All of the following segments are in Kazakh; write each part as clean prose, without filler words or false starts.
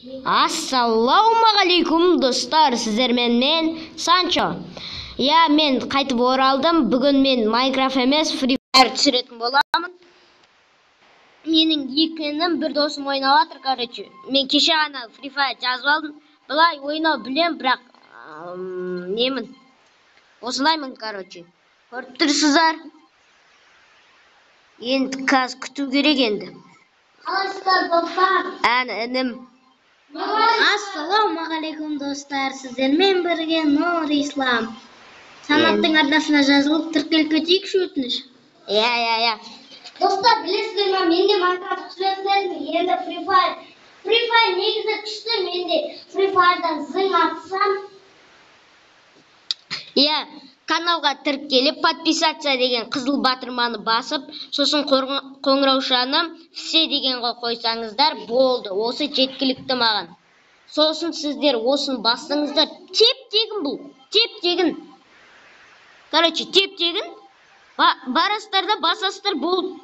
Ассалаумағалейкум достар, сіздермен мен Санчо. Мен қайтып оралдым. Бүгін мен Майнкрафт емес, Free Fire түсіретін боламын. Менің екінім бір досым ойнап жатыр, короче. Мен кеше ғана Free Fire жазып алдым. Бұлай ойнау білем, бірақ осылаймын, короче. Көріп тұрсыздар. Енді қазір күту керек енді. Қалайсыздар достар? Інім. Ассалаумағалейкум достар, сіздермен бірге Нұр Ислам. Санаттың арнасына жазылып тіркеліп кетейікші өтініш. Иә. Достар, білесіздер ме, менде Майнкрафт түсіретін енді Free Fire негізі күшті, менде Free Fire'дан зың атсам. Каналға тіркеліп, подписаться деген қызыл батырманы басып, сосын қоңыраушаны все деген қойсаңыздар, болды. Осы жеткілікті маған. Сосын сіздер осын бастыңыздар. Теп-тегін бұл. Теп-тегін. Короче, теп-тегін. Барастар да басастар болды.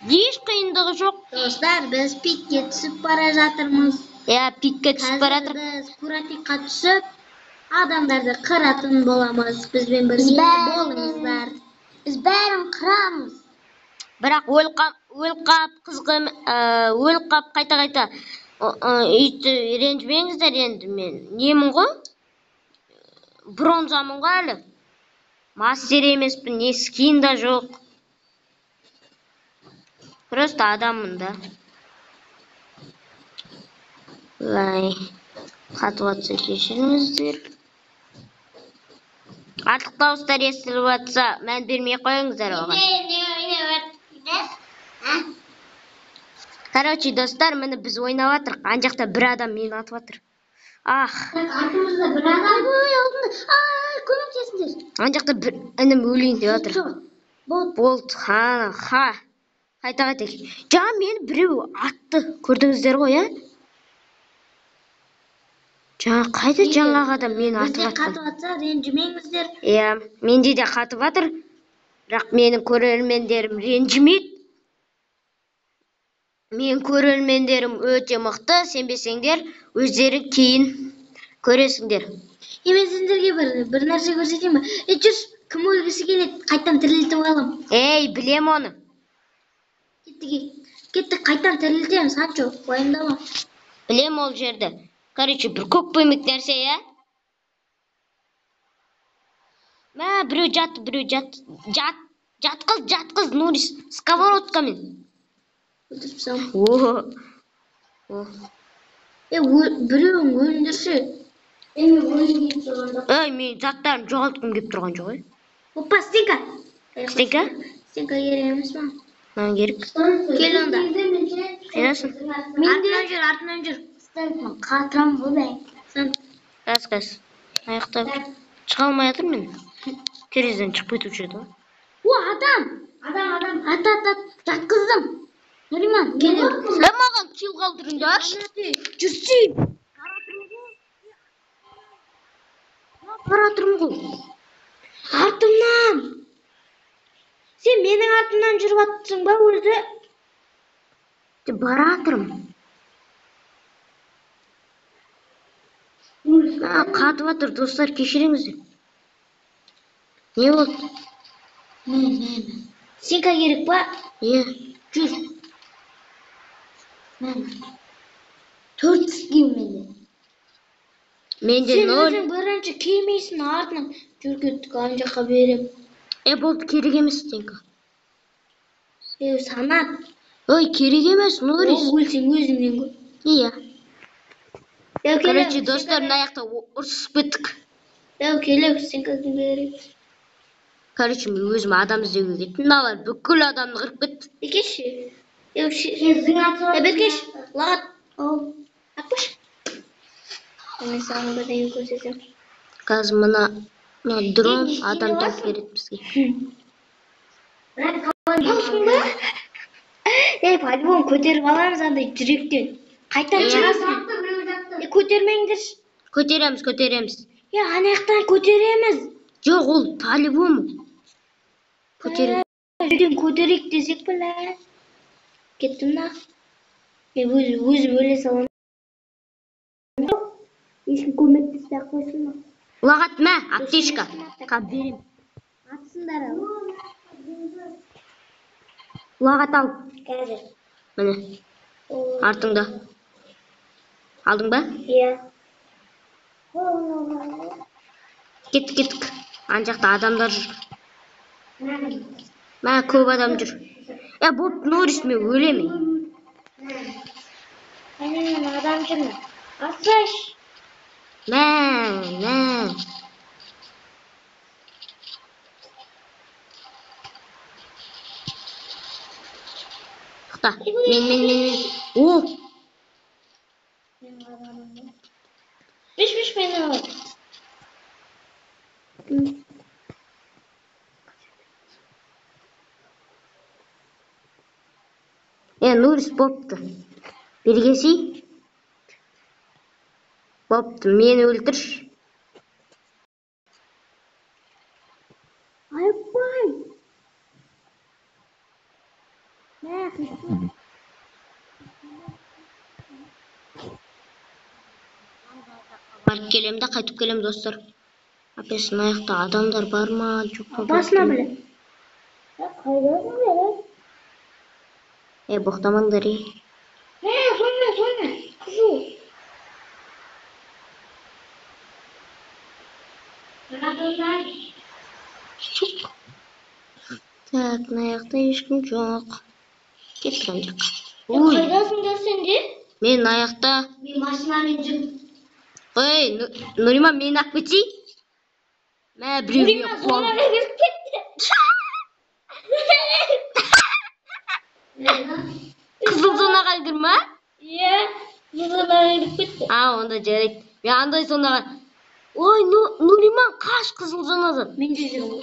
Еш қиындығы жоқ. Достар, біз пикке түсіп бара жатырмыз. Пикке түсіп бара жатыр. Қазір біз куратикқа түсіп, адамдарды қыратын боламыз. Бізбен бірге болыңыздар. Біз бәрін қырамыз. Бірақ өлқап қайта-қайта үйті ренжімеңіздер енді. Мен немін ғой? Бронзамын ғой әлі. Мастер емеспін, не скин да жоқ. Просто адаммын да. Қатып атса кешіріңіздер. Артық дауыстар естіліп атса, мән бермей қойыңыздар оған. Короче, достар, мені біз ойнап атырық. Ан жақта бір адам мені атып атыр. Артымызда бір адам. Көмектесіңдер. Ан жақта бір інім өлейін деп атыр. Болды. Қайта-қайта. Жаңа мені біреу атты. Көрдіңіздер ғой, Жаңа қайда жаңағы адам мені атып атқан. Қатып атса, ренжімеңіздер. Менде де қатып атыр. Бірақ менің көрермендерім ренжімейді. Мен көрермендерім өте мықты, сенбесеңдер, өздері кейін көресіңдер. Мен сендерге бір нәрсе көрсетейін ба? Жүрс, кім өлгісі келеді? Қайттан тірілтіп алам. Білем оны. Кеттік, қайттан тірілтем, Санчо, уайымдама. Білем ол жерді. Короче, бір көк бөймек нәрсе, Біреу жатты. Жатқыз, Нурис, сковородкамен. Отырыпсам. Біреуің өліндірші. Мен заттарым жоғалтқым кеп тұрған жоқ, Опа, Стенка. Стенка? Стенка керек емес ма? Керек. Кел онда. Қайдасың? Артынан жүр. Қатырам бұл бәй. Қас. Аяқтап. Шыға алмай атыр мен. Терезеден шығып кетіп жүрді. Адам. Ат. Жатқыздым. Нұриман, келем. Маған кил қалдырыңдаршы. Жүрсей. Баратырмын ғой. Артымнан. Сен менің артымнан жүріп аттың ба өзі? Баратырмын. Қатып атыр, достар, кешіріңіздер. Не болды? Стенка керек па? Жүр. 4 скин менде. Менде 0. Сен өзің бірінші келмейсің артынан. Жүр кеттік, ан жаққа берем. Болды, керек емес, Стенка. Санат. Керек емес, Нурис. Өлсең өзіңнен ғой. Короче, достар, мына жақта ұрсып кеттік. Келек, Стенкасын берем. Короче, мен өзім адам іздеуге кеттім. Мыналар бүкіл адамды қырып кетті. Бекеш. Бекеш. Лағат. Ақпыш. Мен саған бірдеңе көрсетем. Қазір мына дрон адам тауып береді бізге. По-любому көтеріп аламыз андай жүректен. Қайтан шығасың? Көтермеңдерші. Көтереміз. Анаяқтан көтереміз. Жоқ, ол по-любому. Көтерейік десек білә. Кеттім да. Өзім өле салам. ешкім көмектеспей ақ қойсын ба? Ұлағат мә, аптечка. Қап берем. Атсыңдар ал. Ұлағат ал. Қазір. Міне, артыңда. Алдың ба? Иә. Кеттік. Ан жақта адамдар жүр. Мә, көп адам жүр. Боп, Норис, мен өлемін. Мен адам жүрмін. Асаш. Мә. Тоқта, мен. О! Биш мені ал. Нурис бопты. Бергесі? Бопты, мені өлтірш. Айпай. Барып келем да, қайтып келем достар. Апесін аяқта адамдар бар ма? Жоқ па? Басына біле. Қайдасың бе? Боқтамаңдар, Соңна. Қызыл. Так, аяқта ешкім жоқ. Кеттік ан жаққа. Қайдасыңдар сен де? Мен аяқта. Мен машинамен жүрмін. Ой, Нуриман, мені ақ кетсей? Мә, біреуге қуам. Зонаға кіріп кетті. Қызыл зонаға кірма? Иә, зонаға кіріп кетті. Онда жарайды. Мен андай зонаға. Ой, Нуриман, қаш қызыл зонадан. Мен де жүрмін.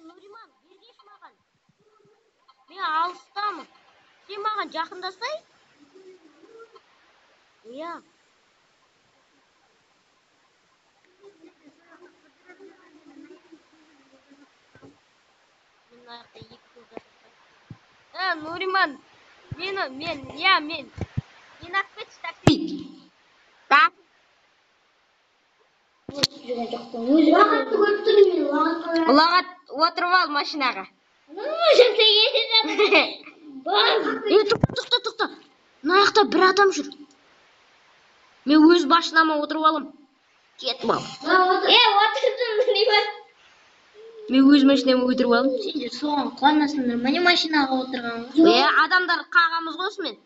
Нуриман, бергеш маған. Мен алыстамын. Сен маған жақындасай? Иә. Мен аяқта екі көзді. Нуриман, мен ақ кетші такси. Так? Ұлағат, отырып ал машинаға. Тоқта. Мына бір адам жүр. Мен өз машинама отырып алам. Кетіп ал. Отырдым, Нуриман. Мен өз машинама отырып алам. Сендер соған қуанасыңдар. Міне машинаға отырғанмыз. Адамдар қағамыз қосымен.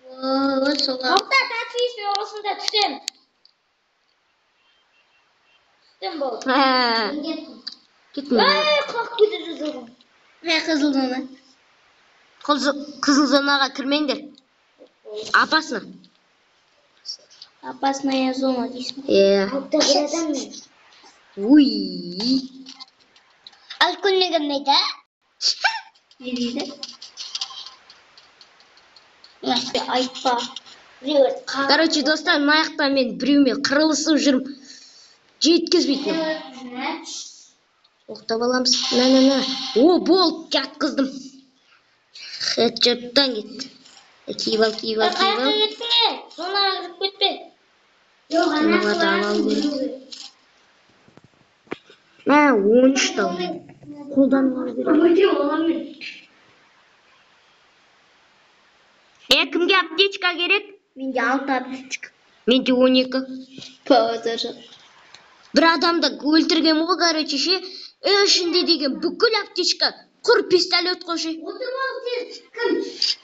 Тоқта, таксиспен осында түсем. Түстім бол. Кетме. Қақ көтерді зоға. Қызыл зона. Қызыл зонаға кірмеңдер. Апасына. Опасная зона дейсің. Алыпта бір адам мен. Уй. Ал күннігім нейді? Не дейді? Айтпа. Короче, достар, мына жақта мен біреумен қырылысып жүрмін. Жеткізбейтін. Оқтап аламыз. Мә. О, болды, жатқыздым. Хедшоттан кетті. Киіп ал. Қайқа кеттіңе? Сонаға кіріп кетпе. Мә, 13 тал. Қолдануға берем. Кімге аптечка керек? Менде 6 аптечка. Менде 12. Пауза. Бір адамды өлтірген ғой, короче, ішінде деген бүкіл аптечка құр пистолет қойшы. Отырмау сен кім?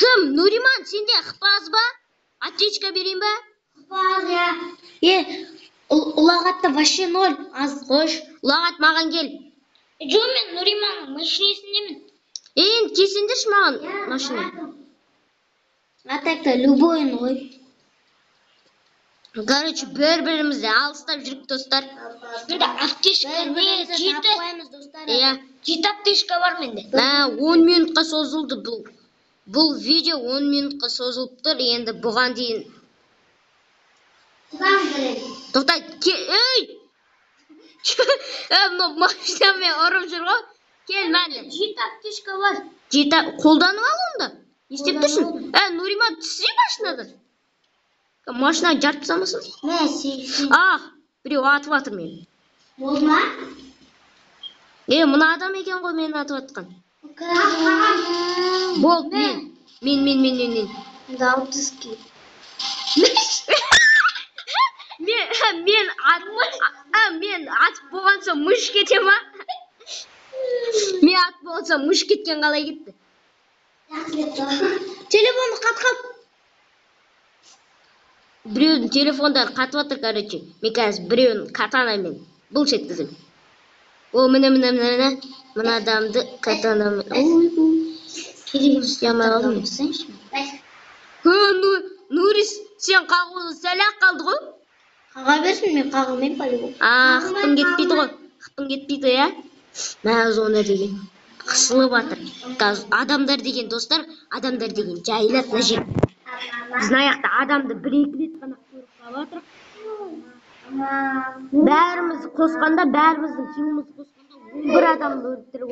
Кім? Нуриман, сенде ықпаз ба? Аптечка берейін ба? Ықпаз, я. Ұлағатта вообще 0. Аз қош. Ұлағат, маған кел. Жоқ, мен Нуриманның машинесіндемін. Кесіндерші маған машина. А так-то любойын ғой. Короче, bir-birimizden alыстап жүрүп достар. Бирде аптечка не жети. Иә, 7 аптечка бар менде. 10 минутқа созылды бұл. Бұл видео 10 минутқа созылыптыр. Енді бұған дейін тоқта, ей! Мына машинамен ұрып жүр ғой. Кел мәнде. 7 аптечка бар. 7 қолданып ал онда. Не істеп тұрсың? Нурима түсі машинадан. Машина жарып салмасын. Біреу атып атыр мені. Болды ма? Мына адам екен ғой мені атып атқан. Болды, мен. Даутыски. Мен атып болған соң мұш кете ма? Мен атып болған соң мұш кеткен қалай кетті? Телефонды қатқап. Біреудің телефондары қатып атыр, короче. Мен қазір біреудің катанамен бұлш еткізім. Мына адамды катанамен. Ямай алдым. Нурис, сен қағуды сәлі-ақ қалды ғой? Қаға берсін, мен қағылмайым полигон. Қыпын кетпейді ғой. Қыпын кетпейді, я? Мәз оны деген. Қысылып атыр. Адамдар деген достар, адамдар деген жайлап на жер. Біздің аяқта адамды 1-2 рет қана көріп қалып атыр. Бәріміз қосқанда, бәріміздің тиміміз қосқанда 11 адамды өлтіріп